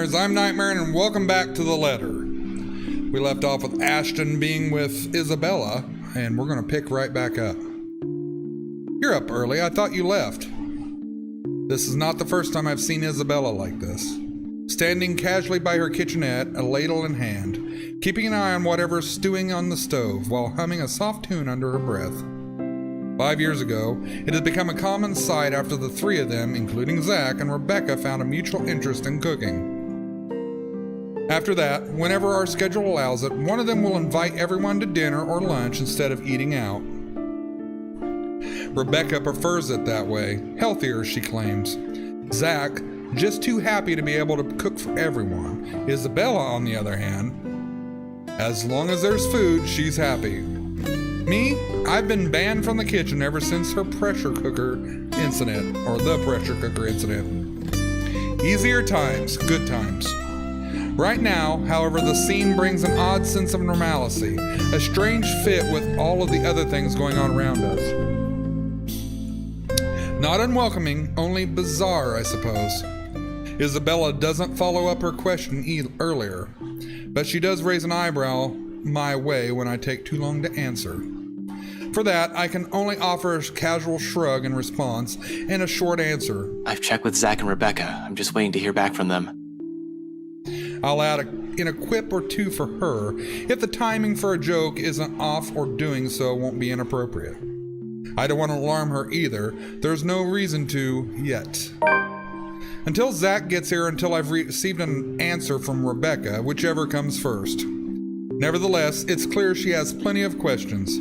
listeners, I'm Nightmaaron and welcome back to The Letter. We left off with Ashton being with Isabella, and we're going to pick right back up. You're up early, I thought you left. This is not the first time I've seen Isabella like this. Standing casually by her kitchenette, a ladle in hand, keeping an eye on whatever's stewing on the stove while humming a soft tune under her breath. 5 years ago, it had become a common sight after the three of them, including Zach and Rebecca, found a mutual interest in cooking. After that, whenever our schedule allows it, one of them will invite everyone to dinner or lunch instead of eating out. Rebecca prefers it that way, healthier, she claims. Zach, just too happy to be able to cook for everyone. Isabella, on the other hand, as long as there's food, she's happy. Me, I've been banned from the kitchen ever since her pressure cooker incident, or the pressure cooker incident. Easier times, good times. Right now, however, the scene brings an odd sense of normalcy, a strange fit with all of the other things going on around us. Not unwelcoming, only bizarre, I suppose. Isabella doesn't follow up her question earlier, but she does raise an eyebrow my way when I take too long to answer. For that, I can only offer a casual shrug in response and a short answer. I've checked with Zach and Rebecca. I'm just waiting to hear back from them. I'll add in a quip or two for her if the timing for a joke isn't off or doing so won't be inappropriate. I don't want to alarm her either. There's no reason to yet. Until Zach gets here, until I've received an answer from Rebecca, whichever comes first. Nevertheless, it's clear she has plenty of questions.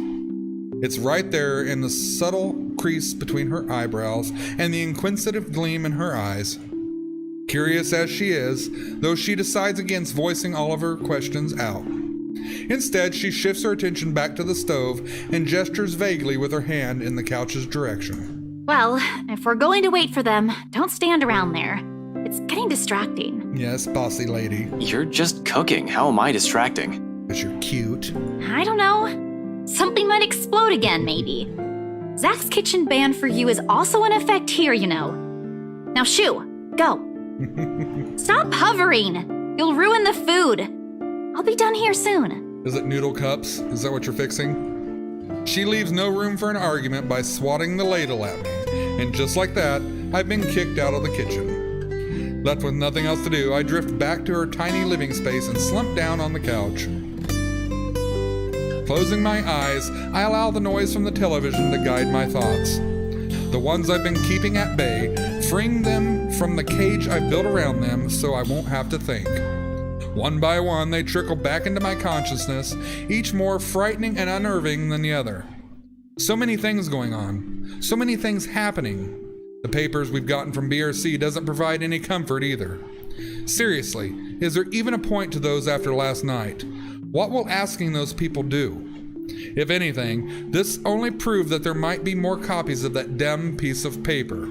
It's right there in the subtle crease between her eyebrows and the inquisitive gleam in her eyes. Curious as she is, though she decides against voicing all of her questions out. Instead, she shifts her attention back to the stove and gestures vaguely with her hand in the couch's direction. Well, if we're going to wait for them, don't stand around there. It's getting distracting. Yes, bossy lady. You're just cooking. How am I distracting? Because you're cute. I don't know. Something might explode again, maybe. Zach's kitchen ban for you is also in effect here, you know. Now shoo, go. Stop hovering. You'll ruin the food. I'll be done here soon. Is it noodle cups? Is that what you're fixing? She leaves no room for an argument by swatting the ladle at me. And just like that, I've been kicked out of the kitchen. Left with nothing else to do, I drift back to her tiny living space and slump down on the couch. Closing my eyes, I allow the noise from the television to guide my thoughts. The ones I've been keeping at bay, freeing them from the cage I've built around them so I won't have to think. One by one, they trickle back into my consciousness, each more frightening and unnerving than the other. So many things going on, so many things happening. The papers we've gotten from BRC doesn't provide any comfort either. Seriously, is there even a point to those after last night? What will asking those people do? If anything, this only proved that there might be more copies of that damn piece of paper.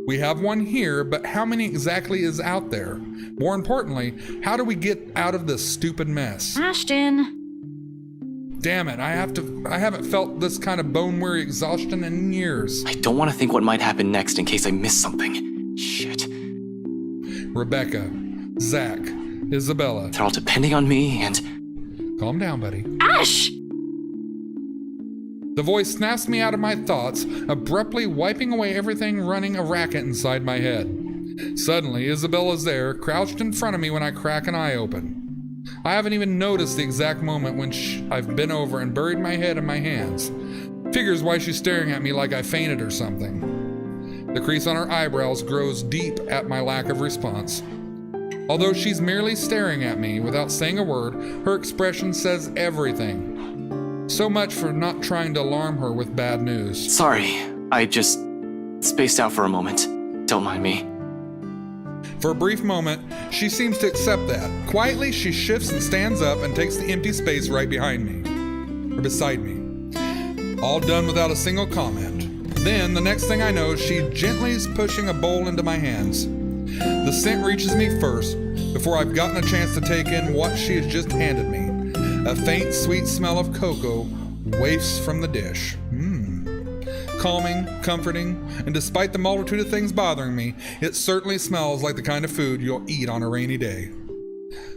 We have one here, but how many exactly is out there? More importantly, how do we get out of this stupid mess? Ashton. Damn it, I haven't felt this kind of bone-weary exhaustion in years. I don't want to think what might happen next in case I miss something. Shit. Rebecca, Zach, Isabella. They're all depending on me and... Calm down, buddy. Ash! The voice snaps me out of my thoughts, abruptly wiping away everything running a racket inside my head. Suddenly, Isabella's there, crouched in front of me when I crack an eye open. I haven't even noticed the exact moment when I've been over and buried my head in my hands. Figures why she's staring at me like I fainted or something. The crease on her eyebrows grows deep at my lack of response. Although she's merely staring at me without saying a word, her expression says everything. So much for not trying to alarm her with bad news. Sorry, I just spaced out for a moment. Don't mind me. For a brief moment, she seems to accept that. Quietly, she shifts and stands up and takes the empty space right behind me, or beside me. All done without a single comment. Then, the next thing I know, she gently is pushing a bowl into my hands. The scent reaches me first, before I've gotten a chance to take in what she has just handed me. A faint, sweet smell of cocoa wafts from the dish. calming, comforting, and despite the multitude of things bothering me, it certainly smells like the kind of food you'll eat on a rainy day.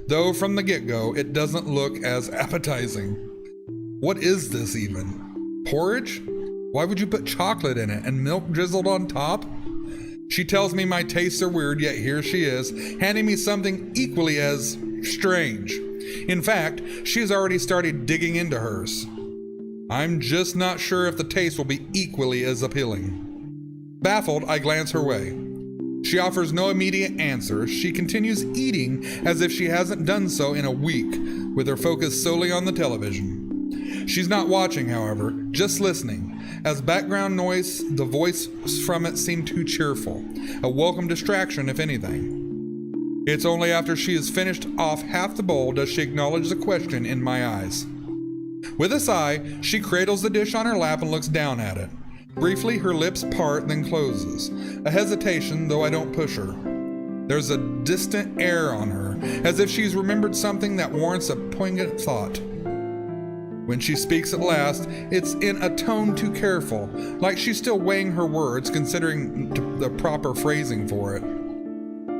Though from the get-go, it doesn't look as appetizing. What is this even? Porridge? Why would you put chocolate in it and milk drizzled on top? She tells me my tastes are weird, yet here she is, handing me something equally as strange. In fact, she's already started digging into hers. I'm just not sure if the taste will be equally as appealing. Baffled, I glance her way. She offers no immediate answer. She continues eating as if she hasn't done so in a week, with her focus solely on the television. She's not watching, however, just listening. As background noise, the voice from it seemed too cheerful, a welcome distraction if anything. It's only after she has finished off half the bowl does she acknowledge the question in my eyes. With a sigh, she cradles the dish on her lap and looks down at it. Briefly, her lips part, then closes. A hesitation, though I don't push her. There's a distant air on her, as if she's remembered something that warrants a poignant thought. When she speaks at last, it's in a tone too careful, like she's still weighing her words, considering the proper phrasing for it.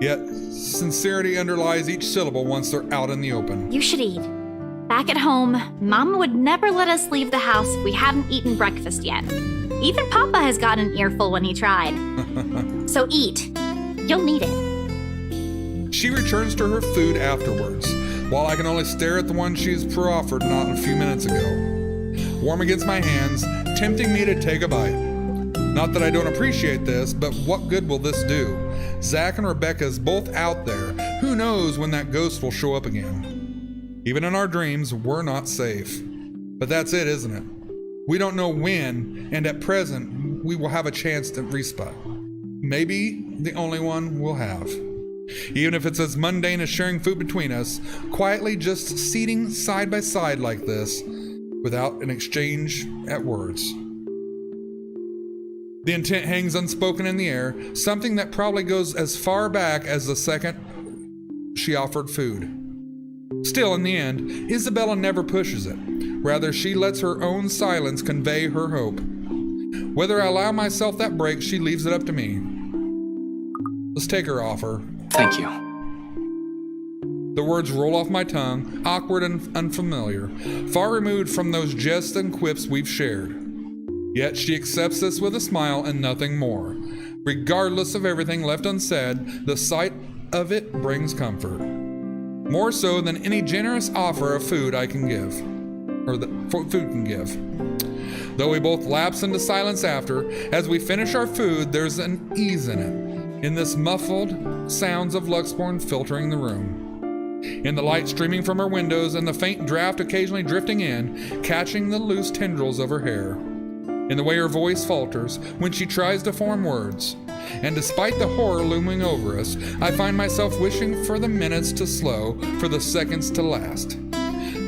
Yet, sincerity underlies each syllable once they're out in the open. You should eat. Back at home, Mama would never let us leave the house if we hadn't eaten breakfast yet. Even Papa has gotten an earful when he tried. So eat. You'll need it. She returns to her food afterwards, while I can only stare at the one she's proffered not a few minutes ago. Warm against my hands, tempting me to take a bite. Not that I don't appreciate this, but what good will this do? Zach and Rebecca's both out there. Who knows when that ghost will show up again? Even in our dreams, we're not safe. But that's it, isn't it? We don't know when, and at present, we will have a chance to respawn. Maybe the only one we'll have. Even if it's as mundane as sharing food between us, quietly just seating side by side like this, without an exchange at words. The intent hangs unspoken in the air, something that probably goes as far back as the second she offered food. Still, in the end, Isabella never pushes it. Rather, she lets her own silence convey her hope. Whether I allow myself that break, she leaves it up to me. Let's take her offer. Thank you. The words roll off my tongue, awkward and unfamiliar, far removed from those jests and quips we've shared. Yet she accepts this with a smile and nothing more. Regardless of everything left unsaid, the sight of it brings comfort. More so than any generous offer of food I can give, or that food can give. Though we both lapse into silence after, as we finish our food, there's an ease in it, in this muffled sounds of Luxborn filtering the room. In the light streaming from her windows and the faint draft occasionally drifting in, catching the loose tendrils of her hair. In the way her voice falters when she tries to form words. And despite the horror looming over us, I find myself wishing for the minutes to slow, for the seconds to last.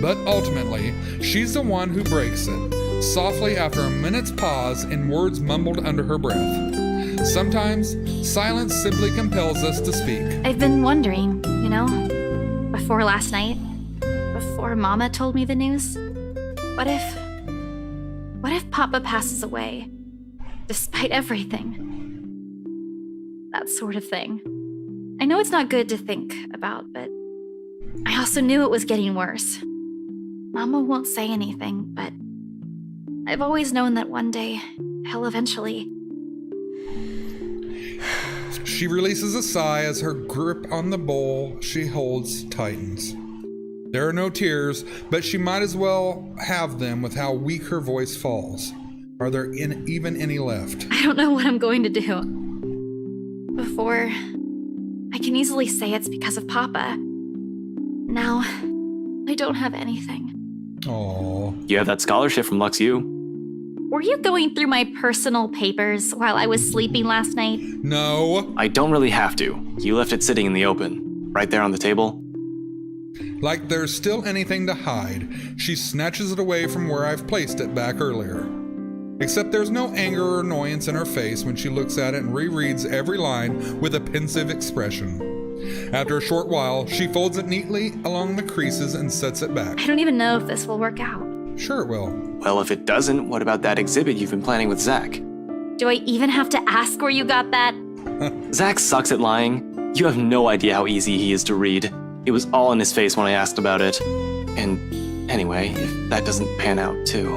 But ultimately, she's the one who breaks it, softly after a minute's pause in words mumbled under her breath. Sometimes, silence simply compels us to speak. I've been wondering, before last night, before Mama told me the news, what if Papa passes away, despite everything? That sort of thing. I know it's not good to think about, but I also knew it was getting worse. Mama won't say anything, but I've always known that one day, he'll eventually... She releases a sigh as her grip on the bowl she holds tightens. There are no tears, but she might as well have them with how weak her voice falls. Are there even any left? I don't know what I'm going to do. Before, I can easily say it's because of Papa. Now, I don't have anything. Aww. You have that scholarship from Lux U. Were you going through my personal papers while I was sleeping last night? No. I don't really have to. You left it sitting in the open, right there on the table. Like there's still anything to hide, she snatches it away from where I've placed it back earlier. Except there's no anger or annoyance in her face when she looks at it and rereads every line with a pensive expression. After a short while, she folds it neatly along the creases and sets it back. I don't even know if this will work out. Sure it will. Well, if it doesn't, what about that exhibit you've been planning with Zach? Do I even have to ask where you got that? Zach sucks at lying. You have no idea how easy he is to read. It was all in his face when I asked about it. And anyway, if that doesn't pan out too.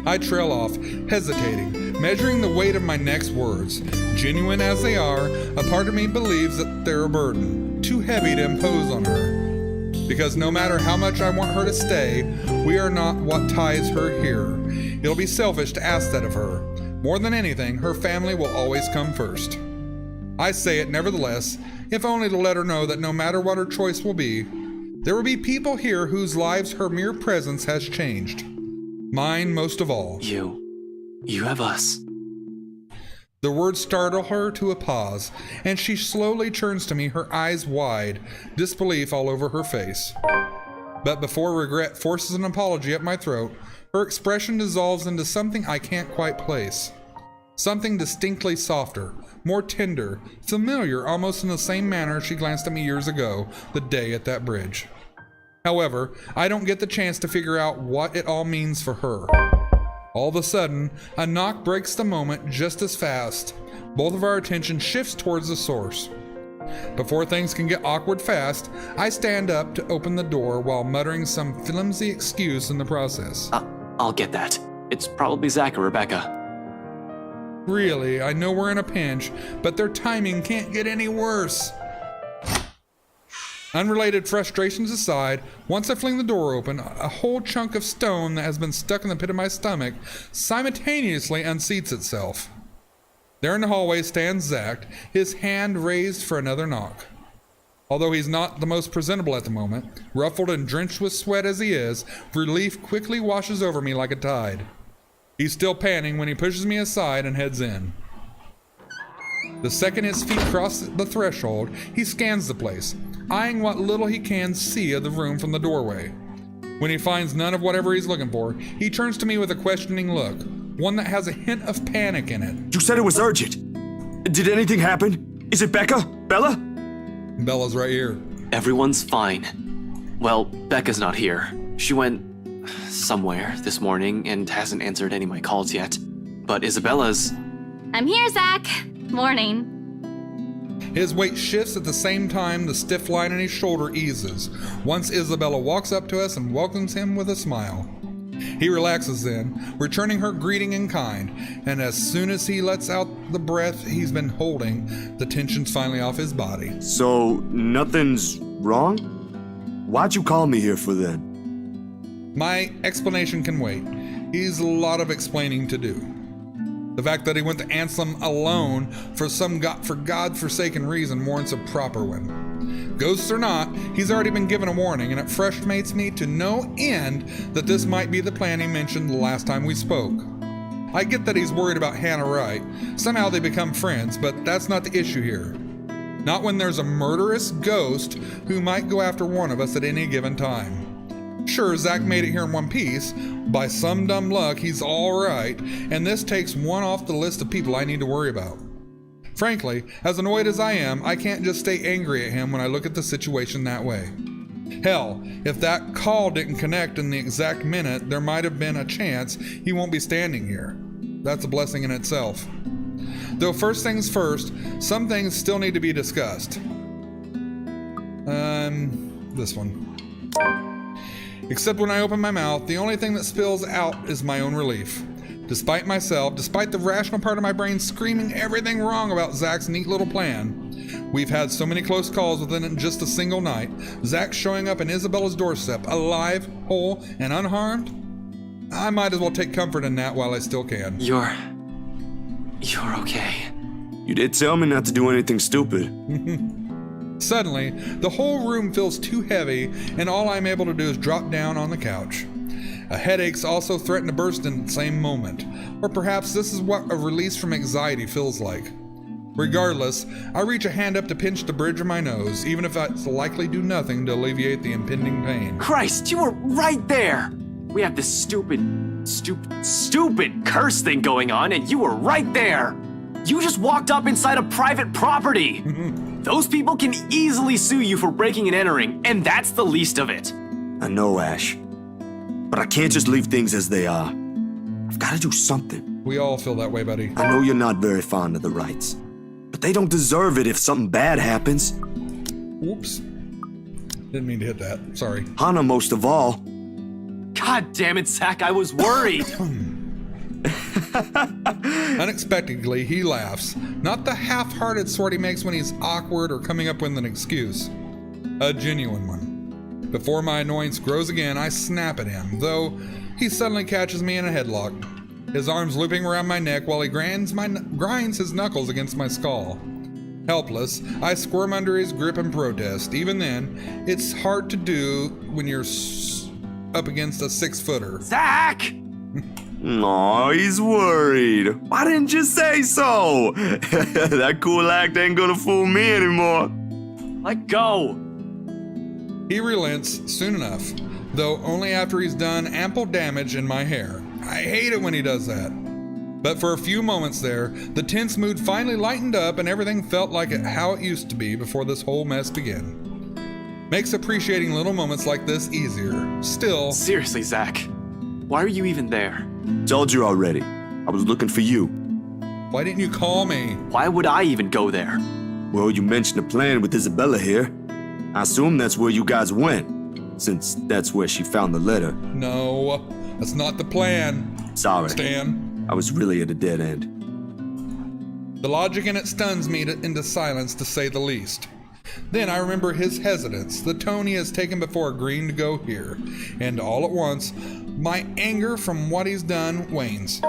I trail off, hesitating, measuring the weight of my next words. Genuine as they are, a part of me believes that they're a burden, too heavy to impose on her. Because no matter how much I want her to stay, we are not what ties her here. It'll be selfish to ask that of her. More than anything, her family will always come first. I say it nevertheless, if only to let her know that no matter what her choice will be, there will be people here whose lives her mere presence has changed. Mine most of all. You have us. The words startle her to a pause, and she slowly turns to me, her eyes wide, disbelief all over her face. But before regret forces an apology at my throat, her expression dissolves into something I can't quite place. Something distinctly softer, more tender, familiar almost in the same manner she glanced at me years ago, the day at that bridge. However, I don't get the chance to figure out what it all means for her. All of a sudden, a knock breaks the moment just as fast. Both of our attention shifts towards the source. Before things can get awkward fast, I stand up to open the door while muttering some flimsy excuse in the process. I'll get that. It's probably Zach or Rebecca. Really, I know we're in a pinch, but their timing can't get any worse. Unrelated frustrations aside, once I fling the door open, a whole chunk of stone that has been stuck in the pit of my stomach simultaneously unseats itself. There in the hallway stands Zach, his hand raised for another knock. Although he's not the most presentable at the moment, ruffled and drenched with sweat as he is, relief quickly washes over me like a tide. He's still panting when he pushes me aside and heads in. The second his feet cross the threshold, he scans the place, eyeing what little he can see of the room from the doorway. When he finds none of whatever he's looking for, he turns to me with a questioning look, one that has a hint of panic in it. You said it was urgent. Did anything happen? Is it Becca? Bella? Bella's right here. Everyone's fine. Well, Becca's not here. She went somewhere this morning and hasn't answered any of my calls yet. But Isabella's... I'm here, Zach. Morning. His weight shifts at the same time the stiff line in his shoulder eases, once Isabella walks up to us and welcomes him with a smile. He relaxes then, returning her greeting in kind, and as soon as he lets out the breath he's been holding, the tension's finally off his body. So, nothing's wrong? Why'd you call me here for then? My explanation can wait. He's a lot of explaining to do. The fact that he went to Anselm alone for some God-forsaken reason warrants a proper one. Ghosts or not, he's already been given a warning, and it frustrates me to no end that this might be the plan he mentioned the last time we spoke. I get that he's worried about Hannah Wright. Somehow they become friends, but that's not the issue here. Not when there's a murderous ghost who might go after one of us at any given time. Sure, Zach made it here in one piece. By some dumb luck, he's all right, and this takes one off the list of people I need to worry about. Frankly, as annoyed as I am, I can't just stay angry at him when I look at the situation that way. Hell, if that call didn't connect in the exact minute, there might have been a chance he won't be standing here. That's a blessing in itself. Though first things first, some things still need to be discussed. This one. Except when I open my mouth, the only thing that spills out is my own relief. Despite myself, despite the rational part of my brain screaming everything wrong about Zach's neat little plan, we've had so many close calls within just a single night. Zach showing up in Isabella's doorstep, alive, whole, and unharmed. I might as well take comfort in that while I still can. You're okay. You did tell me not to do anything stupid. Suddenly, the whole room feels too heavy, and all I'm able to do is drop down on the couch. Headaches also threaten to burst in the same moment, or perhaps this is what a release from anxiety feels like. Regardless, I reach a hand up to pinch the bridge of my nose, even if it's likely do nothing to alleviate the impending pain. Christ, you were right there! We have this stupid curse thing going on, and you were right there! You just walked up inside a private property! Those people can easily sue you for breaking and entering, and that's the least of it. I know, Ash. But I can't just leave things as they are. I've got to do something. We all feel that way, buddy. I know you're not very fond of the Wrights, but they don't deserve it if something bad happens. Whoops. Didn't mean to hit that. Sorry. Hannah most of all. God damn it, Zach, I was worried. Unexpectedly, he laughs. Not the half-hearted sort he makes when he's awkward or coming up with an excuse. A genuine one. Before my annoyance grows again, I snap at him, though he suddenly catches me in a headlock, his arms looping around my neck while he grinds his knuckles against my skull. Helpless, I squirm under his grip and protest. Even then, it's hard to do when you're up against a 6-footer. Zach! Aw, he's worried. Why didn't you say so? That cool act ain't gonna fool me anymore. Let go! He relents soon enough, though only after he's done ample damage in my hair. I hate it when he does that. But for a few moments there, the tense mood finally lightened up and everything felt like how it used to be before this whole mess began. Makes appreciating little moments like this easier. Still... Seriously, Zach. Why are you even there? Told you already. I was looking for you. Why didn't you call me? Why would I even go there? Well, you mentioned a plan with Isabella here. I assume that's where you guys went, since that's where she found the letter. No, that's not the plan. Sorry. Stan. I was really at a dead end. The logic in it stuns me into silence, to say the least. Then I remember his hesitance, the tone he has taken before agreeing to go here, and all at once, my anger from what he's done wanes.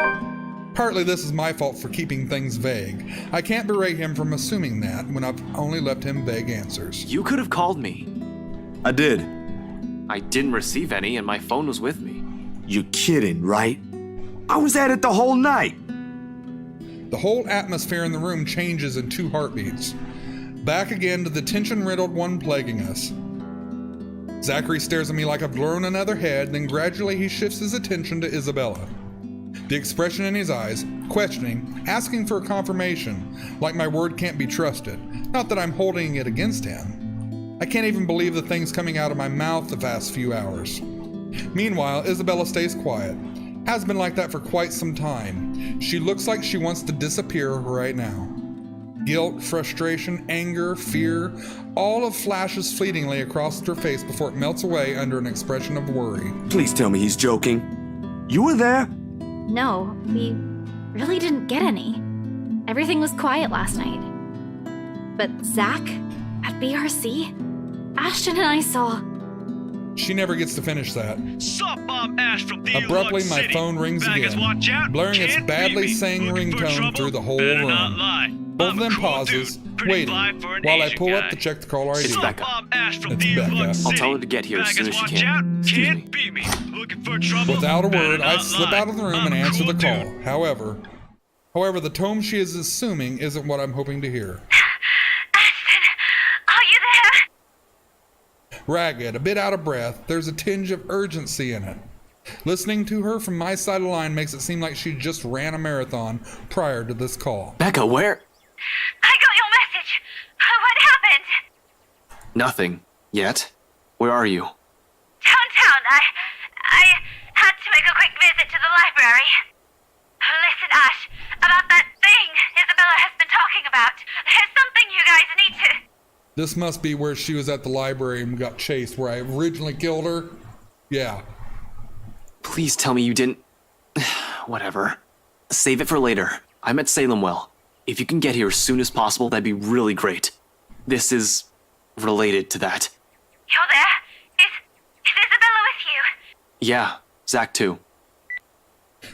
Partly this is my fault for keeping things vague. I can't berate him from assuming that when I've only left him vague answers. You could have called me. I did. I didn't receive any and my phone was with me. You're kidding, right? I was at it the whole night. The whole atmosphere in the room changes in 2 heartbeats. Back again to the tension-riddled one plaguing us. Zachary stares at me like I've grown another head, then gradually he shifts his attention to Isabella. The expression in his eyes, questioning, asking for confirmation, like my word can't be trusted. Not that I'm holding it against him. I can't even believe the things coming out of my mouth the past few hours. Meanwhile, Isabella stays quiet. Has been like that for quite some time. She looks like she wants to disappear right now. Guilt, frustration, anger, fear, all of flashes fleetingly across her face before it melts away under an expression of worry. Please tell me he's joking. You were there? No, we really didn't get any. Everything was quiet last night. But Zach, at BRC, Ashton and I saw... She never gets to finish that. Sup, I'm Ash from the Abruptly, my phone rings again, blaring its badly sang ringtone through the whole room. Both of them pauses, waiting, while I pull up to check the caller ID. It's Becca. It's Becca. I'll tell her to get here as soon as she can. Excuse me. Without a word, I slip out of the room and answer the call. However, the tone she is assuming isn't what I'm hoping to hear. Ashton, are you there? Ragged, a bit out of breath, there's a tinge of urgency in it. Listening to her from my side of the line makes it seem like she just ran a marathon prior to this call. Becca, where? I got your message. What happened? Nothing. Yet? Where are you? Downtown. I had to make a quick visit to the library. Listen, Ash, about that thing Isabella has been talking about. There's something you guys need to... This must be where she was at the library and got chased, where I originally killed her. Yeah. Please tell me you didn't... Whatever. Save it for later. I'm at Salemwell. If you can get here as soon as possible, that'd be really great. This is related to that. You're there? Is Isabella with you? Yeah, Zach too.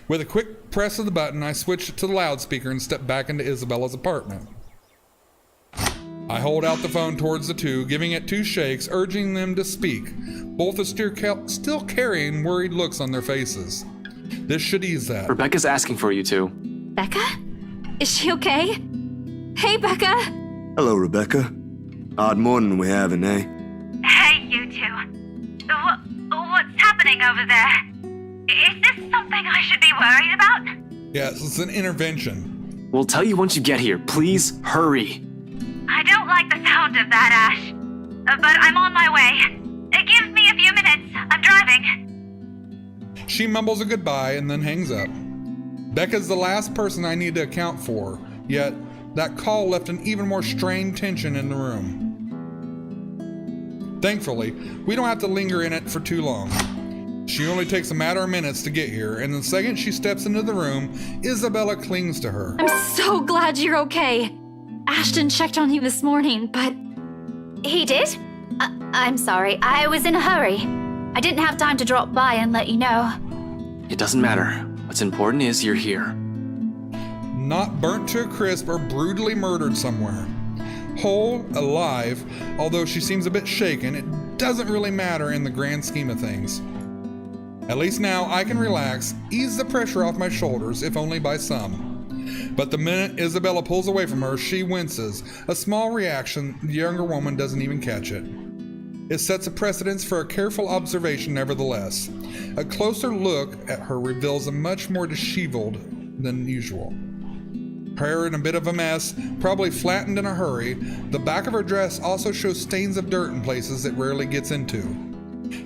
With a quick press of the button, I switch it to the loudspeaker and step back into Isabella's apartment. I hold out the phone towards the two, giving it 2 shakes, urging them to speak. Both are still carrying worried looks on their faces. This should ease that. Rebecca's asking for you two. Becca? Is she okay? Hey, Becca! Hello, Rebecca. Odd morning we're having, eh? Hey, you two. What's happening over there? Is this something I should be worried about? Yes, it's an intervention. We'll tell you once you get here. Please, hurry. I don't like the sound of that, Ash. But I'm on my way. Give me a few minutes. I'm driving. She mumbles a goodbye and then hangs up. Becca's the last person I need to account for, yet that call left an even more strained tension in the room. Thankfully, we don't have to linger in it for too long. She only takes a matter of minutes to get here, and the second she steps into the room, Isabella clings to her. I'm so glad you're okay. Ashton checked on you this morning, but... He did? I'm sorry. I was in a hurry. I didn't have time to drop by and let you know. It doesn't matter. What's important is you're here. Not burnt to a crisp or brutally murdered somewhere. Whole, alive, although she seems a bit shaken, it doesn't really matter in the grand scheme of things. At least now I can relax, ease the pressure off my shoulders, if only by some. But the minute Isabella pulls away from her, she winces. A small reaction, the younger woman doesn't even catch it. It sets a precedence for a careful observation nevertheless. A closer look at her reveals a much more disheveled than usual. Hair in a bit of a mess, probably flattened in a hurry. The back of her dress also shows stains of dirt in places it rarely gets into.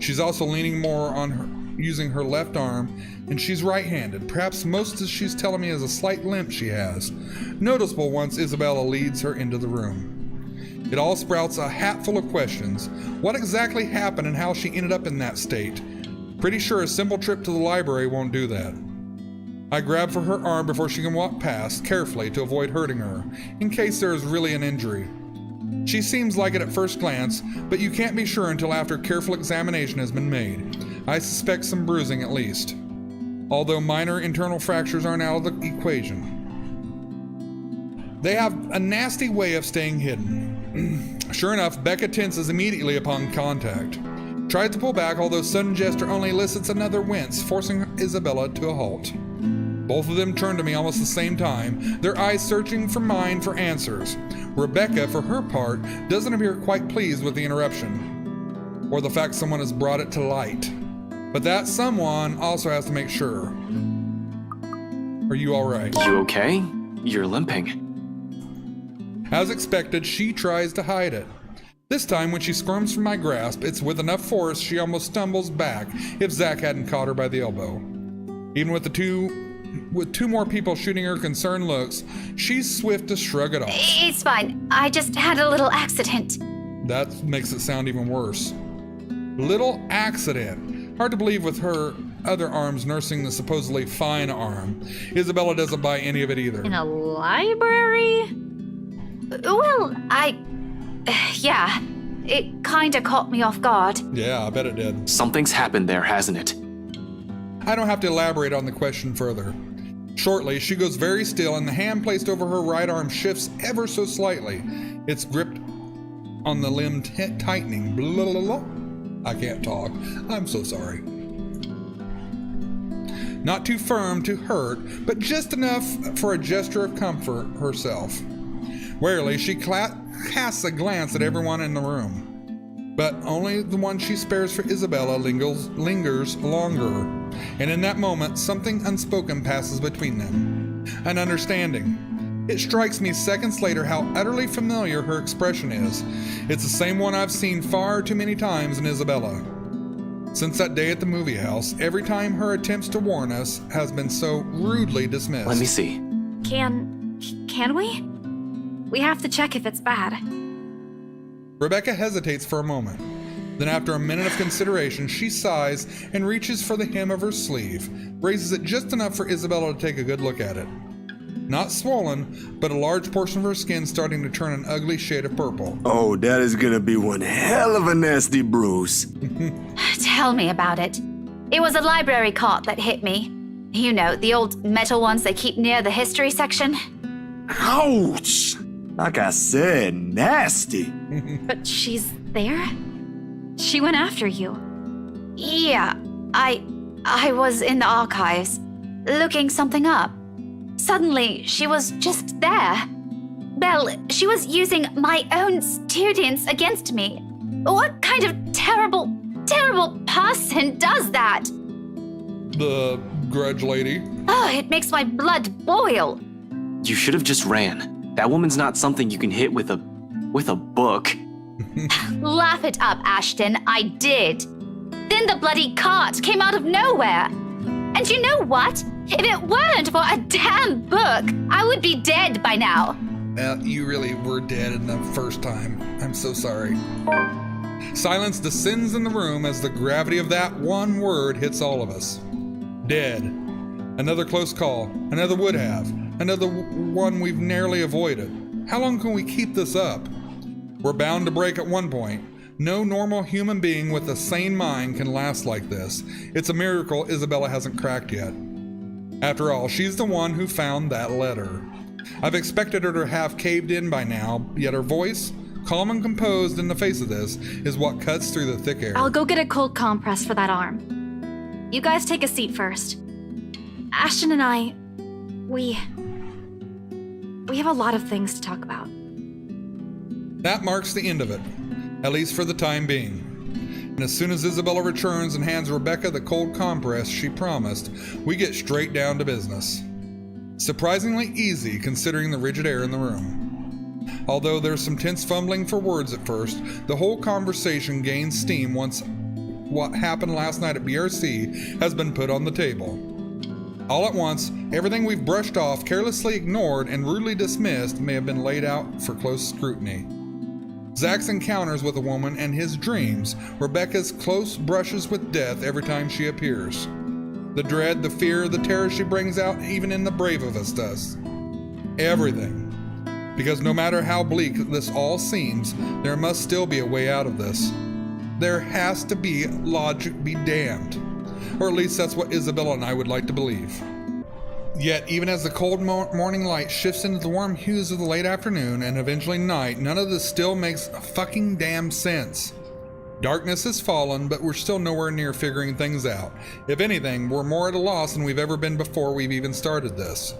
She's also leaning more on her, using her left arm, and she's right-handed. Perhaps most as she's telling me is a slight limp she has, noticeable once Isabella leads her into the room. It all sprouts a hatful of questions. What exactly happened and how she ended up in that state? Pretty sure a simple trip to the library won't do that. I grab for her arm before she can walk past, carefully to avoid hurting her, in case there is really an injury. She seems like it at first glance, but you can't be sure until after careful examination has been made. I suspect some bruising at least, although minor internal fractures aren't out of the equation. They have a nasty way of staying hidden. Sure enough, Becca tenses immediately upon contact. Tries to pull back, although sudden gesture only elicits another wince, forcing Isabella to a halt. Both of them turn to me almost the same time, their eyes searching for mine for answers. Rebecca, for her part, doesn't appear quite pleased with the interruption, or the fact someone has brought it to light. But that someone also has to make sure. Are you all right? You okay? You're limping. As expected, she tries to hide it. This time, when she squirms from my grasp, it's with enough force she almost stumbles back if Zach hadn't caught her by the elbow. Even with two more people shooting her concerned looks, she's swift to shrug it off. It's fine. I just had a little accident. That makes it sound even worse. Little accident. Hard to believe with her other arms nursing the supposedly fine arm. Isabella doesn't buy any of it either. In a library? Well, yeah, it kinda caught me off guard. Yeah, I bet it did. Something's happened there, hasn't it? I don't have to elaborate on the question further. Shortly, she goes very still and the hand placed over her right arm shifts ever so slightly. It's gripped on the limb tightening. Blah, blah, blah. I can't talk. I'm so sorry. Not too firm to hurt, but just enough for a gesture of comfort herself. Warily, she casts a glance at everyone in the room, but only the one she spares for Isabella lingers longer, and in that moment, something unspoken passes between them. An understanding. It strikes me seconds later how utterly familiar her expression is. It's the same one I've seen far too many times in Isabella. Since that day at the movie house, every time her attempts to warn us has been so rudely dismissed. Let me see. Can we? We have to check if it's bad. Rebecca hesitates for a moment. Then after a minute of consideration, she sighs and reaches for the hem of her sleeve, raises it just enough for Isabella to take a good look at it. Not swollen, but a large portion of her skin starting to turn an ugly shade of purple. Oh, that is gonna be one hell of a nasty bruise. Tell me about it. It was a library cart that hit me. You know, the old metal ones they keep near the history section. Ouch! Like I said, nasty. But she's there? She went after you. Yeah, I was in the archives, looking something up. Suddenly, she was just there. Belle, she was using my own students against me. What kind of terrible person does that? The grudge lady. Oh, it makes my blood boil. You should have just ran. That woman's not something you can hit with a book. Laugh it up, Ashton. I did. Then the bloody cart came out of nowhere. And you know what? If it weren't for a damn book, I would be dead by now. You really were dead in the first time. I'm so sorry. Silence descends in the room as the gravity of that one word hits all of us. Dead. Another close call. Another would have. Another one we've narrowly avoided. How long can we keep this up? We're bound to break at one point. No normal human being with a sane mind can last like this. It's a miracle Isabella hasn't cracked yet. After all, she's the one who found that letter. I've expected her to have caved in by now, yet her voice, calm and composed in the face of this, is what cuts through the thick air. I'll go get a cold compress for that arm. You guys take a seat first. Ashton and I, we have a lot of things to talk about. That marks the end of it, at least for the time being. And as soon as Isabella returns and hands Rebecca the cold compress she promised, we get straight down to business. Surprisingly easy considering the rigid air in the room. Although there's some tense fumbling for words at first, the whole conversation gains steam once what happened last night at BRC has been put on the table. All at once, everything we've brushed off, carelessly ignored, and rudely dismissed may have been laid out for close scrutiny. Zach's encounters with a woman and his dreams, Rebecca's close brushes with death every time she appears. The dread, the fear, the terror she brings out even in the brave of us does. Everything. Because no matter how bleak this all seems, there must still be a way out of this. There has to be logic be damned. Or at least that's what Isabella and I would like to believe. Yet, even as the cold morning light shifts into the warm hues of the late afternoon and eventually night, none of this still makes fucking damn sense. Darkness has fallen, but we're still nowhere near figuring things out. If anything, we're more at a loss than we've ever been before we've even started this.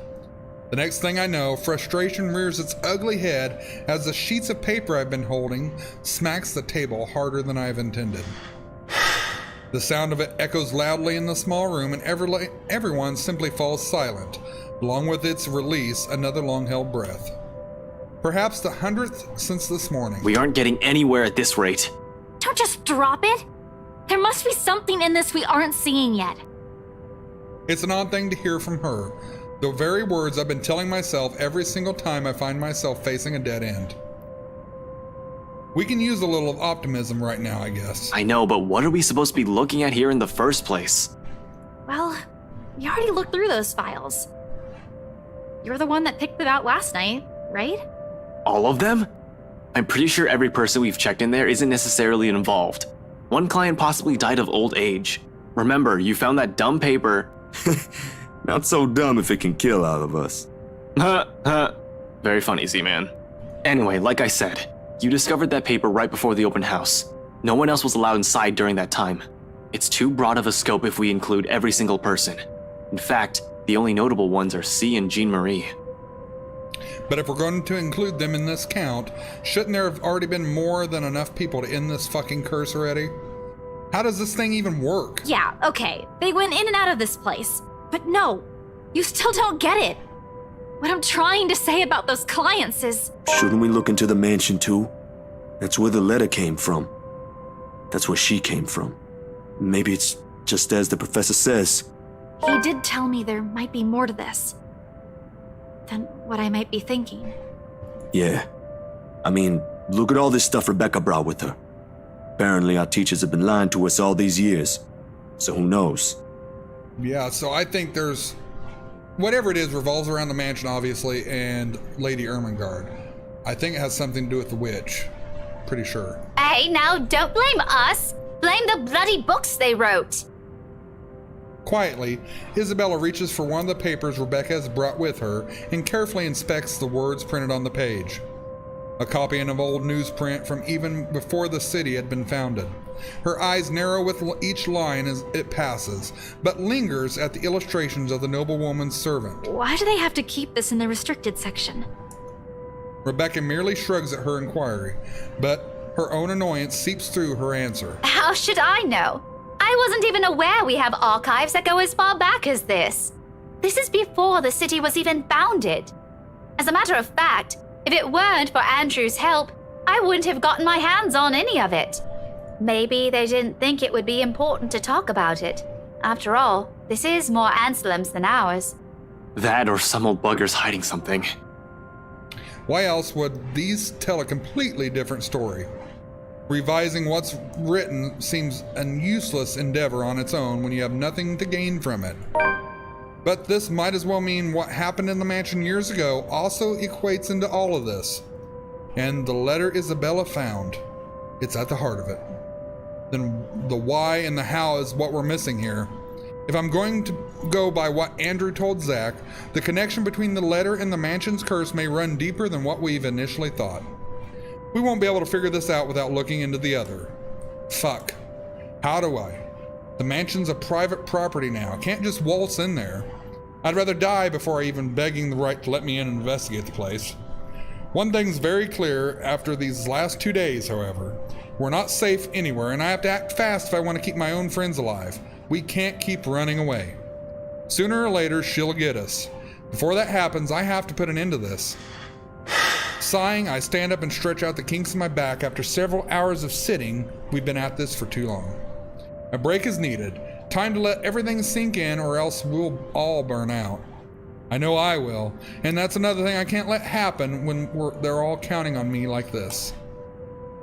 The next thing I know, frustration rears its ugly head as the sheets of paper I've been holding smacks the table harder than I've intended. The sound of it echoes loudly in the small room, and everyone simply falls silent, along with its release, another long-held breath. Perhaps the 100th since this morning. We aren't getting anywhere at this rate. Don't just drop it. There must be something in this we aren't seeing yet. It's an odd thing to hear from her, the very words I've been telling myself every single time I find myself facing a dead end. We can use a little of optimism right now, I guess. I know, but what are we supposed to be looking at here in the first place? Well, we already looked through those files. You're the one that picked them out last night, right? All of them? I'm pretty sure every person we've checked in there isn't necessarily involved. One client possibly died of old age. Remember, you found that dumb paper. Not so dumb if it can kill all of us. Very funny, Z-Man. Anyway, like I said, you discovered that paper right before the open house. No one else was allowed inside during that time. It's too broad of a scope if we include every single person. In fact, the only notable ones are C and Jean Marie. But if we're going to include them in this count, shouldn't there have already been more than enough people to end this fucking curse already? How does this thing even work? Yeah, okay. They went in and out of this place. But no, you still don't get it. What I'm trying to say about those clients is... Shouldn't we look into the mansion too? That's where the letter came from. That's where she came from. Maybe it's just as the professor says. He did tell me there might be more to this than what I might be thinking. Yeah. I mean, look at all this stuff Rebecca brought with her. Apparently our teachers have been lying to us all these years. So who knows? Yeah, so I think there's... Whatever it is revolves around the mansion, obviously, and Lady Ermengarde. I think it has something to do with the witch. Pretty sure. Hey, now don't blame us. Blame the bloody books they wrote. Quietly, Isabella reaches for one of the papers Rebecca has brought with her and carefully inspects the words printed on the page. A copy of an old newsprint from even before the city had been founded. Her eyes narrow with each line as it passes, but lingers at the illustrations of the noblewoman's servant. Why do they have to keep this in the restricted section? Rebecca merely shrugs at her inquiry, but her own annoyance seeps through her answer. How should I know? I wasn't even aware we have archives that go as far back as this. This is before the city was even founded. As a matter of fact, if it weren't for Andrew's help, I wouldn't have gotten my hands on any of it. Maybe they didn't think it would be important to talk about it. After all, this is more Anselm's than ours. That or some old bugger's hiding something. Why else would these tell a completely different story? Revising what's written seems an useless endeavor on its own when you have nothing to gain from it. But this might as well mean what happened in the mansion years ago also equates into all of this. And the letter Isabella found, it's at the heart of it. Then the why and the how is what we're missing here. If I'm going to go by what Andrew told Zach, the connection between the letter and the mansion's curse may run deeper than what we've initially thought. We won't be able to figure this out without looking into the other. Fuck. How do I? The mansion's a private property now. I can't just waltz in there. I'd rather die before even begging the right to let me in and investigate the place. One thing's very clear after these last 2 days, however. We're not safe anywhere, and I have to act fast if I want to keep my own friends alive. We can't keep running away. Sooner or later, she'll get us. Before that happens, I have to put an end to this. Sighing, I stand up and stretch out the kinks in my back after several hours of sitting. We've been at this for too long. A break is needed. Time to let everything sink in or else we'll all burn out. I know I will, and that's another thing I can't let happen when they're all counting on me like this.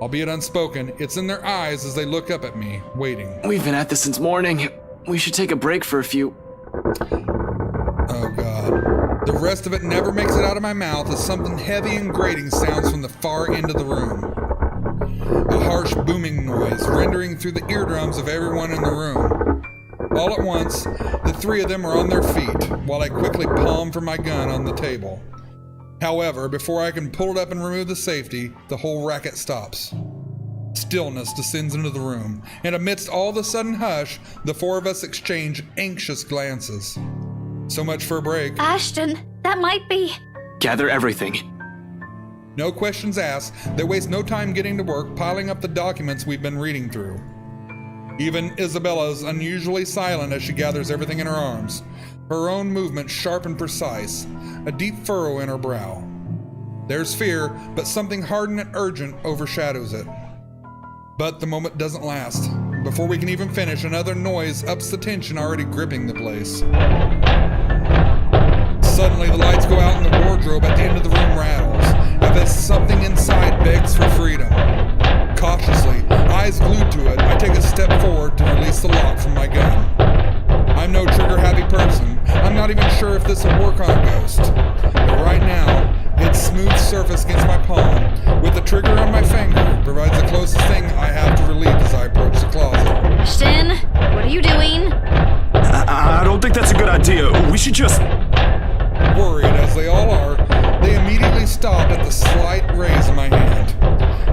Albeit unspoken, it's in their eyes as they look up at me, waiting. We've been at this since morning. We should take a break for a few... Oh God. The rest of it never makes it out of my mouth as something heavy and grating sounds from the far end of the room. A harsh booming noise rendering through the eardrums of everyone in the room. All at once, the three of them are on their feet, while I quickly palm for my gun on the table. However, before I can pull it up and remove the safety, the whole racket stops. Stillness descends into the room, and amidst all the sudden hush, the four of us exchange anxious glances. So much for a break. Ashton, that might be... Gather everything. No questions asked, they waste no time getting to work piling up the documents we've been reading through. Even Isabella's unusually silent as she gathers everything in her arms. Her own movement sharp and precise, a deep furrow in her brow. There's fear, but something hardened and urgent overshadows it. But the moment doesn't last. Before we can even finish, another noise ups the tension already gripping the place. Suddenly, the lights go out and the wardrobe at the end of the room rattles, as something inside begs for freedom. Cautiously, eyes glued to it, I take a step forward to release the lock from my gun. I'm no trigger-happy person. I'm not even sure if this will work on a ghost. But right now, its smooth surface against my palm, with the trigger on my finger, provides the closest thing I have to relief as I approach the closet. Ashton, what are you doing? I don't think that's a good idea. We should just... Worried as they all are, they immediately stop at the slight raise in my hand.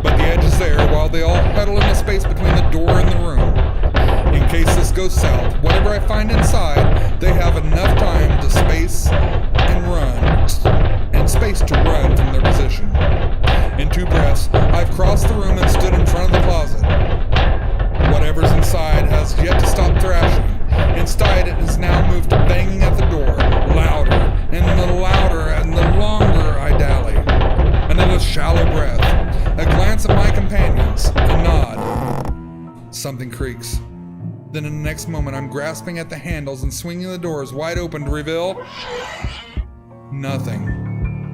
But the edge is there while they all huddle in the space between the door and the room. In case this goes south, whatever I find inside, they have enough time to space to run from their position. In 2 breaths, I've crossed the room and stood in front of the closet. Whatever's inside has yet to stop thrashing. Instead, it has now moved to banging at the door, louder, and the longer I dally. Another shallow breath, a glance at my companions, a nod. Something creaks. Then in the next moment, I'm grasping at the handles and swinging the doors wide open to reveal... nothing.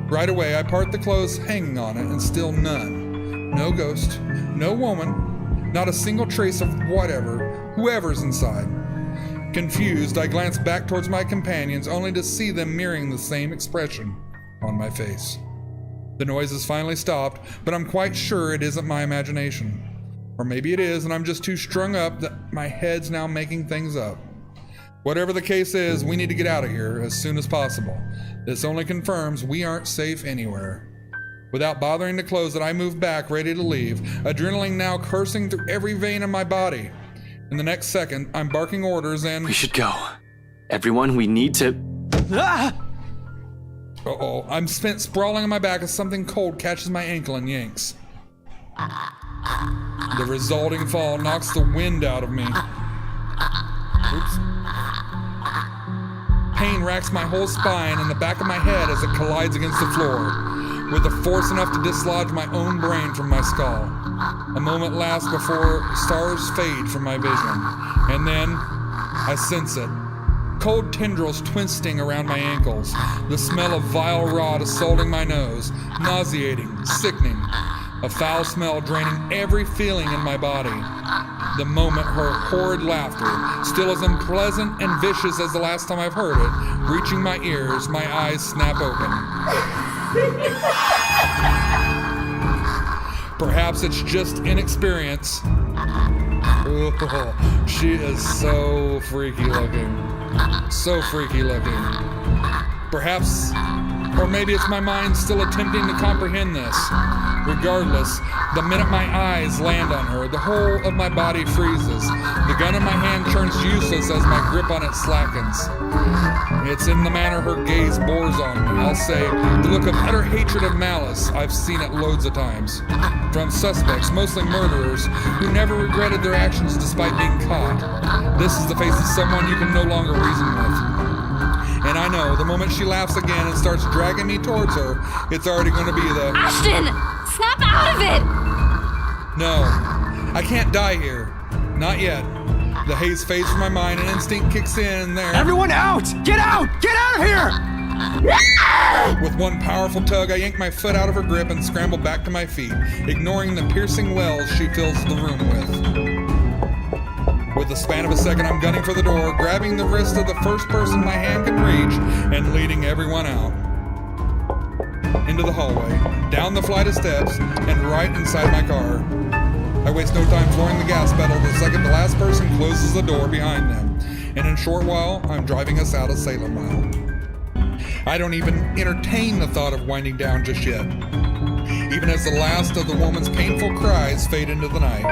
Right away, I part the clothes hanging on it, and still none. No ghost, no woman, not a single trace of whoever's inside. Confused, I glance back towards my companions, only to see them mirroring the same expression on my face. The noise has finally stopped, but I'm quite sure it isn't my imagination. Or maybe it is, and I'm just too strung up that my head's now making things up. Whatever the case is, we need to get out of here as soon as possible. This only confirms we aren't safe anywhere. Without bothering to close it, I move back, ready to leave, adrenaline now coursing through every vein in my body. In the next second, I'm barking orders and... We should go. Everyone, we need to... Ah! Uh-oh, I'm spent sprawling on my back as something cold catches my ankle and yanks. The resulting fall knocks the wind out of me. Oops. Pain racks my whole spine and the back of my head as it collides against the floor, with a force enough to dislodge my own brain from my skull. A moment lasts before stars fade from my vision, and then I sense it. Cold tendrils twisting around my ankles. The smell of vile rot assaulting my nose. Nauseating, sickening. A foul smell draining every feeling in my body. The moment her horrid laughter, still as unpleasant and vicious as the last time I've heard it, reaching my ears, my eyes snap open. Perhaps it's just inexperience. Oh, she is so freaky looking. So freaky looking. Perhaps, or maybe it's my mind still attempting to comprehend this. Regardless, the minute my eyes land on her, the whole of my body freezes. The gun in my hand turns useless as my grip on it slackens. It's in the manner her gaze bores on me. I'll say, the look of utter hatred of malice. I've seen it loads of times. From suspects, mostly murderers, who never regretted their actions despite being caught. This is the face of someone you can no longer reason with. And I know, the moment she laughs again and starts dragging me towards her, it's already going to be the... Ashton! Snap out of it! No, I can't die here. Not yet. The haze fades from my mind and instinct kicks in and there... Everyone out! Get out! Get out of here! With one powerful tug, I yank my foot out of her grip and scramble back to my feet, ignoring the piercing wells she fills the room with. With the span of a second, I'm gunning for the door, grabbing the wrist of the first person my hand can reach, and leading everyone out. Into the hallway, down the flight of steps, and right inside my car. I waste no time flooring the gas pedal the second the last person closes the door behind them. And in a short while, I'm driving us out of Salem Well. I don't even entertain the thought of winding down just yet, even as the last of the woman's painful cries fade into the night.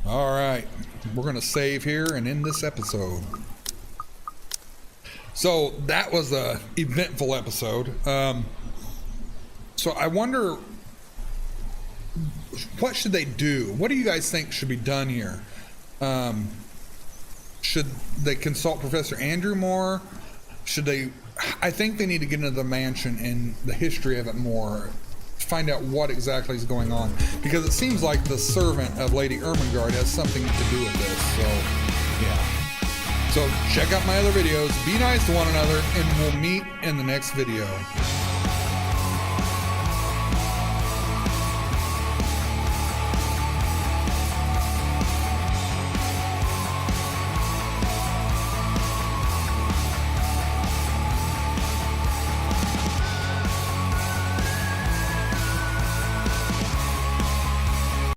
All right, we're gonna save here and end this episode. So that was a eventful episode. So I wonder, what should they do? What do you guys think should be done here? Should they consult Professor Andrew more? Should they? I think they need to get into the mansion and the history of it more. Find out what exactly is going on, because it seems like the servant of Lady Ermengarde has something to do with this. So yeah, so check out my other videos, be nice to one another, and we'll meet in the next video.